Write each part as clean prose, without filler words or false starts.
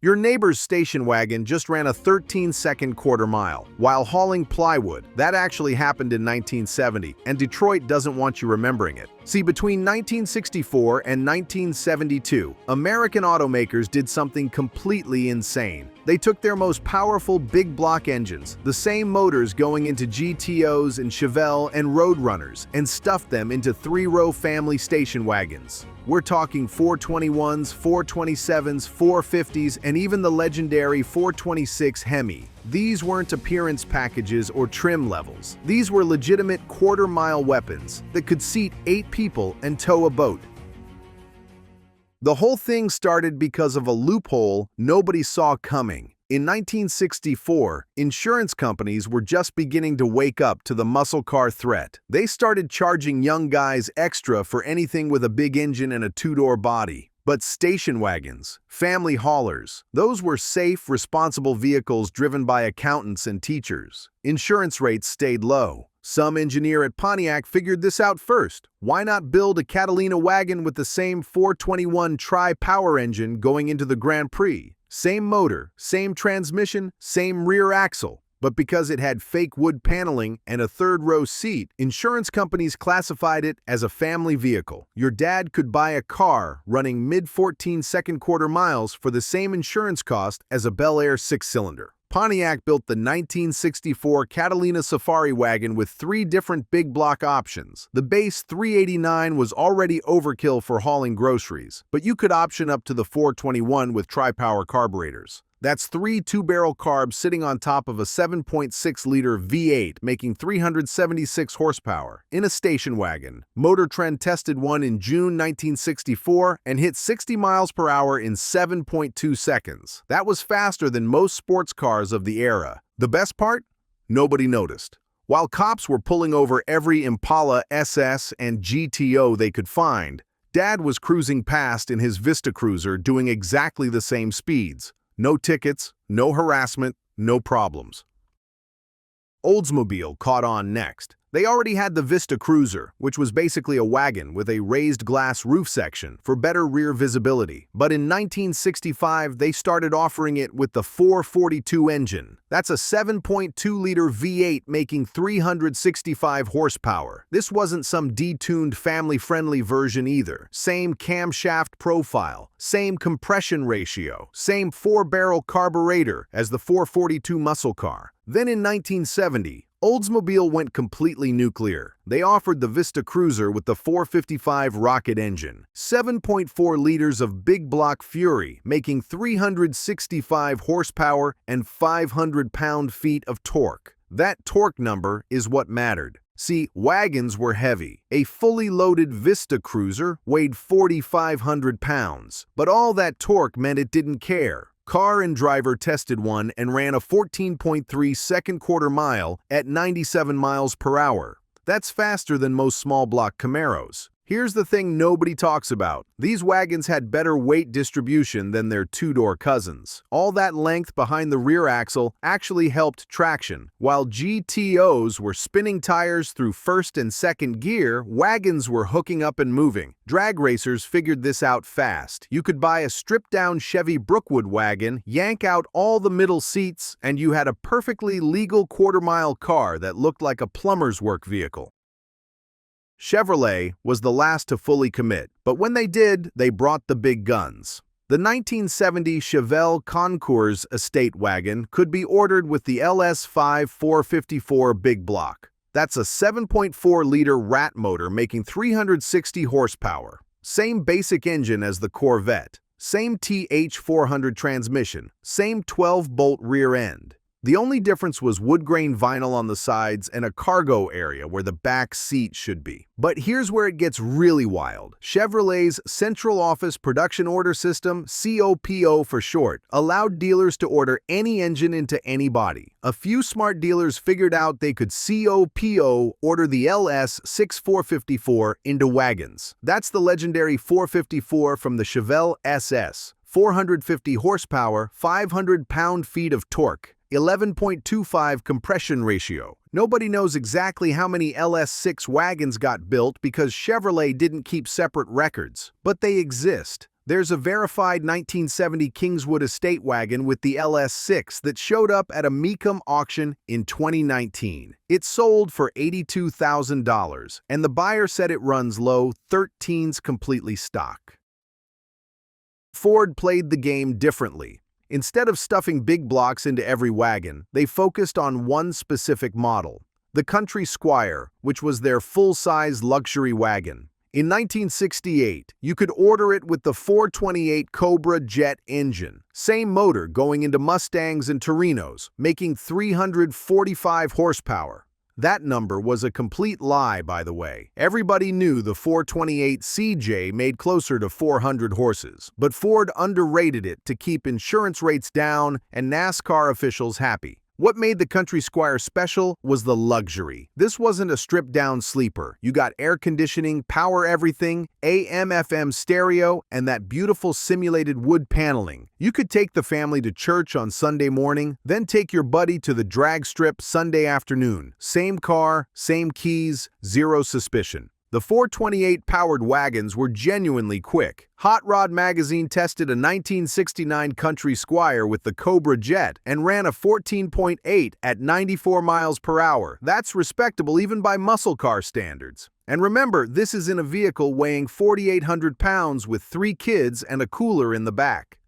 Your neighbor's station wagon just ran a 13-second quarter mile while hauling plywood. That actually happened in 1970, and Detroit doesn't want you remembering it. See, between 1964 and 1972, American automakers did something completely insane. They took their most powerful big block engines, the same motors going into GTOs and Chevelle and Roadrunners, and stuffed them into three-row family station wagons. We're talking 421s, 427s, 450s, and even the legendary 426 Hemi. These weren't appearance packages or trim levels. These were legitimate quarter-mile weapons that could seat 8 people and tow a boat. The whole thing started because of a loophole nobody saw coming. In 1964, insurance companies were just beginning to wake up to the muscle car threat. They started charging young guys extra for anything with a big engine and a two-door body. But station wagons, family haulers, those were safe, responsible vehicles driven by accountants and teachers. Insurance rates stayed low. Some engineer at Pontiac figured this out first. Why not build a Catalina wagon with the same 421 tri-power engine going into the Grand Prix? Same motor, same transmission, same rear axle. But because it had fake wood paneling and a third-row seat, insurance companies classified it as a family vehicle. Your dad could buy a car running mid-14-second quarter miles for the same insurance cost as a Bel Air 6-cylinder. Pontiac built the 1964 Catalina Safari wagon with 3 different big block options. The base 389 was already overkill for hauling groceries, but you could option up to the 421 with tri-power carburetors. That's 3 two-barrel carbs sitting on top of a 7.6-liter V8, making 376 horsepower, in a station wagon. Motor Trend tested one in June 1964 and hit 60 miles per hour in 7.2 seconds. That was faster than most sports cars of the era. The best part? Nobody noticed. While cops were pulling over every Impala SS and GTO they could find, Dad was cruising past in his Vista Cruiser doing exactly the same speeds. No tickets, no harassment, no problems. Oldsmobile caught on next. They already had the Vista Cruiser, which was basically a wagon with a raised glass roof section for better rear visibility. But in 1965, they started offering it with the 442 engine. That's a 7.2-liter V8 making 365 horsepower. This wasn't some detuned family-friendly version either. Same camshaft profile, same compression ratio, same 4-barrel carburetor as the 442 muscle car. Then in 1970, Oldsmobile went completely nuclear. They offered the Vista Cruiser with the 455 rocket engine, 7.4 liters of big block Fury, making 365 horsepower and 500 pound-feet of torque. That torque number is what mattered. See, wagons were heavy. A fully loaded Vista Cruiser weighed 4,500 pounds, but all that torque meant it didn't care. Car and Driver tested one and ran a 14.3 second quarter mile at 97 miles per hour. That's faster than most small block Camaros. Here's the thing nobody talks about. These wagons had better weight distribution than their two-door cousins. All that length behind the rear axle actually helped traction. While GTOs were spinning tires through first and second gear, wagons were hooking up and moving. Drag racers figured this out fast. You could buy a stripped-down Chevy Brookwood wagon, yank out all the middle seats, and you had a perfectly legal quarter-mile car that looked like a plumber's work vehicle. Chevrolet was the last to fully commit, but when they did, they brought the big guns. The 1970 Chevelle Concours estate wagon could be ordered with the LS5 454 big block. That's a 7.4-liter rat motor making 360 horsepower. Same basic engine as the Corvette. Same TH400 transmission. Same 12-bolt rear end. The only difference was wood grain vinyl on the sides and a cargo area where the back seat should be. But here's where it gets really wild. Chevrolet's Central Office Production Order System, COPO for short, allowed dealers to order any engine into any body. A few smart dealers figured out they could COPO order the LS6454 into wagons. That's the legendary 454 from the Chevelle SS. 450 horsepower, 500 pound-feet of torque. 11.25 compression ratio. Nobody knows exactly how many LS6 wagons got built because Chevrolet didn't keep separate records, but they exist. There's a verified 1970 Kingswood estate wagon with the LS6 that showed up at a Mecum auction in 2019. It sold for $82,000, and the buyer said it runs low, 13's completely stock. Ford played the game differently. Instead of stuffing big blocks into every wagon, they focused on one specific model, the Country Squire, which was their full-size luxury wagon. In 1968, you could order it with the 428 Cobra jet engine, same motor going into Mustangs and Torinos, making 345 horsepower. That number was a complete lie, by the way. Everybody knew the 428 CJ made closer to 400 horses, but Ford underrated it to keep insurance rates down and NASCAR officials happy. What made the Country Squire special was the luxury. This wasn't a stripped-down sleeper. You got air conditioning, power everything, AM/FM stereo, and that beautiful simulated wood paneling. You could take the family to church on Sunday morning, then take your buddy to the drag strip Sunday afternoon. Same car, same keys, zero suspicion. The 428 powered wagons were genuinely quick. Hot Rod magazine tested a 1969 Country Squire with the Cobra jet and ran a 14.8 at 94 miles per hour. That's respectable even by muscle car standards. And remember, this is in a vehicle weighing 4,800 pounds with 3 kids and a cooler in the back.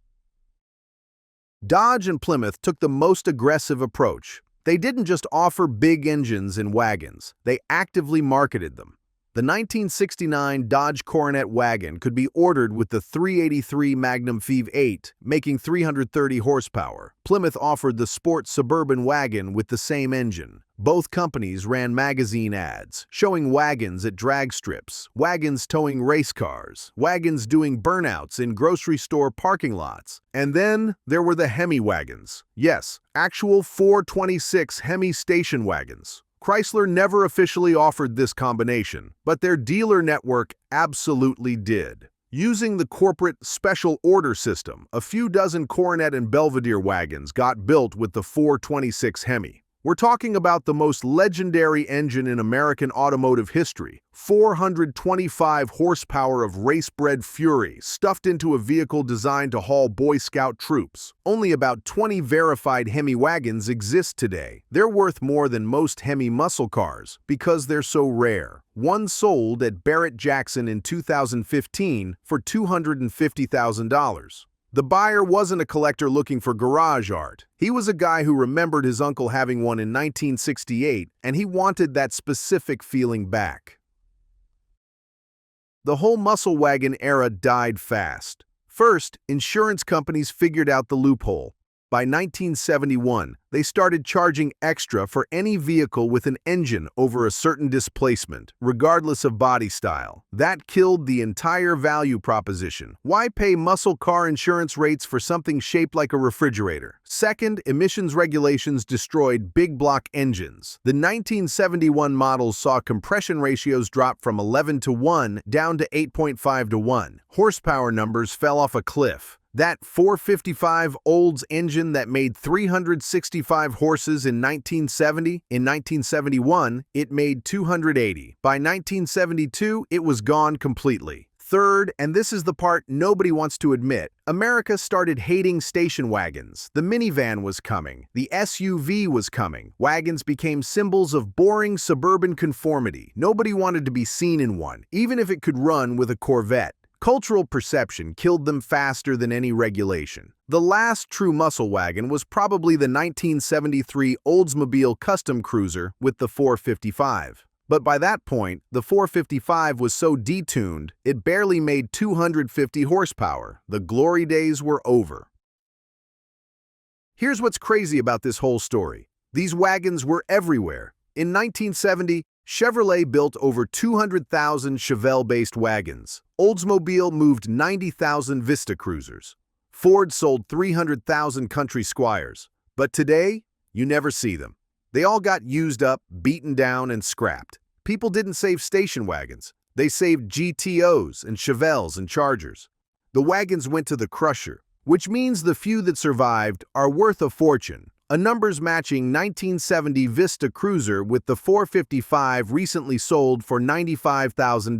Dodge and Plymouth took the most aggressive approach. They didn't just offer big engines in wagons, they actively marketed them. The 1969 Dodge Coronet wagon could be ordered with the 383 Magnum Phoeve 8, making 330 horsepower. Plymouth offered the Sport Suburban wagon with the same engine. Both companies ran magazine ads, showing wagons at drag strips, wagons towing race cars, wagons doing burnouts in grocery store parking lots. And then there were the Hemi wagons. Yes, actual 426 Hemi station wagons. Chrysler never officially offered this combination, but their dealer network absolutely did. Using the corporate special order system, a few dozen Coronet and Belvedere wagons got built with the 426 Hemi. We're talking about the most legendary engine in American automotive history, 425 horsepower of race-bred fury stuffed into a vehicle designed to haul Boy Scout troops. Only about 20 verified Hemi wagons exist today. They're worth more than most Hemi muscle cars because they're so rare. One sold at Barrett-Jackson in 2015 for $250,000. The buyer wasn't a collector looking for garage art. He was a guy who remembered his uncle having one in 1968, and he wanted that specific feeling back. The whole muscle wagon era died fast. First, insurance companies figured out the loophole. By 1971, they started charging extra for any vehicle with an engine over a certain displacement, regardless of body style. That killed the entire value proposition. Why pay muscle car insurance rates for something shaped like a refrigerator? Second, emissions regulations destroyed big block engines. The 1971 models saw compression ratios drop from 11:1 down to 8.5:1. Horsepower numbers fell off a cliff. That 455 Olds engine that made 365 horses in 1970, in 1971, it made 280. By 1972, it was gone completely. Third, and this is the part nobody wants to admit, America started hating station wagons. The minivan was coming. The SUV was coming. Wagons became symbols of boring suburban conformity. Nobody wanted to be seen in one, even if it could run with a Corvette. Cultural perception killed them faster than any regulation. The last true muscle wagon was probably the 1973 Oldsmobile Custom Cruiser with the 455. But by that point, the 455 was so detuned, it barely made 250 horsepower. The glory days were over. Here's what's crazy about this whole story. These wagons were everywhere. In 1970, Chevrolet built over 200,000 Chevelle-based wagons. Oldsmobile moved 90,000 Vista Cruisers. Ford sold 300,000 Country Squires. But today, you never see them. They all got used up, beaten down, and scrapped. People didn't save station wagons. They saved GTOs and Chevelles and Chargers. The wagons went to the crusher, which means the few that survived are worth a fortune. A numbers-matching 1970 Vista Cruiser with the 455 recently sold for $95,000.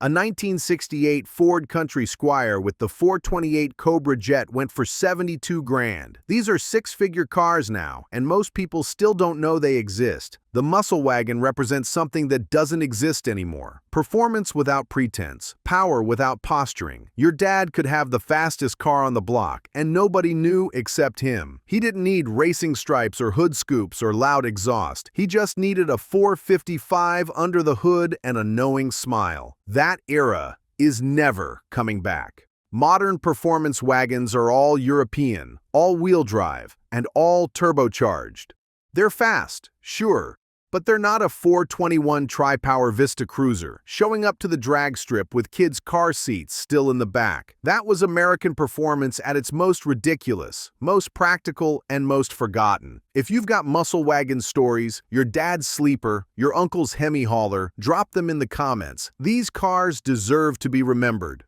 A 1968 Ford Country Squire with the 428 Cobra Jet went for $72 grand. These are six-figure cars now, and most people still don't know they exist. The muscle wagon represents something that doesn't exist anymore. Performance without pretense, power without posturing. Your dad could have the fastest car on the block, and nobody knew except him. He didn't need racing stripes or hood scoops or loud exhaust. He just needed a 455 under the hood and a knowing smile. That era is never coming back. Modern performance wagons are all European, all-wheel drive, and all turbocharged. They're fast, sure, but they're not a 421 Tri-Power Vista Cruiser, showing up to the drag strip with kids' car seats still in the back. That was American performance at its most ridiculous, most practical, and most forgotten. If you've got muscle wagon stories, your dad's sleeper, your uncle's Hemi hauler, drop them in the comments. These cars deserve to be remembered.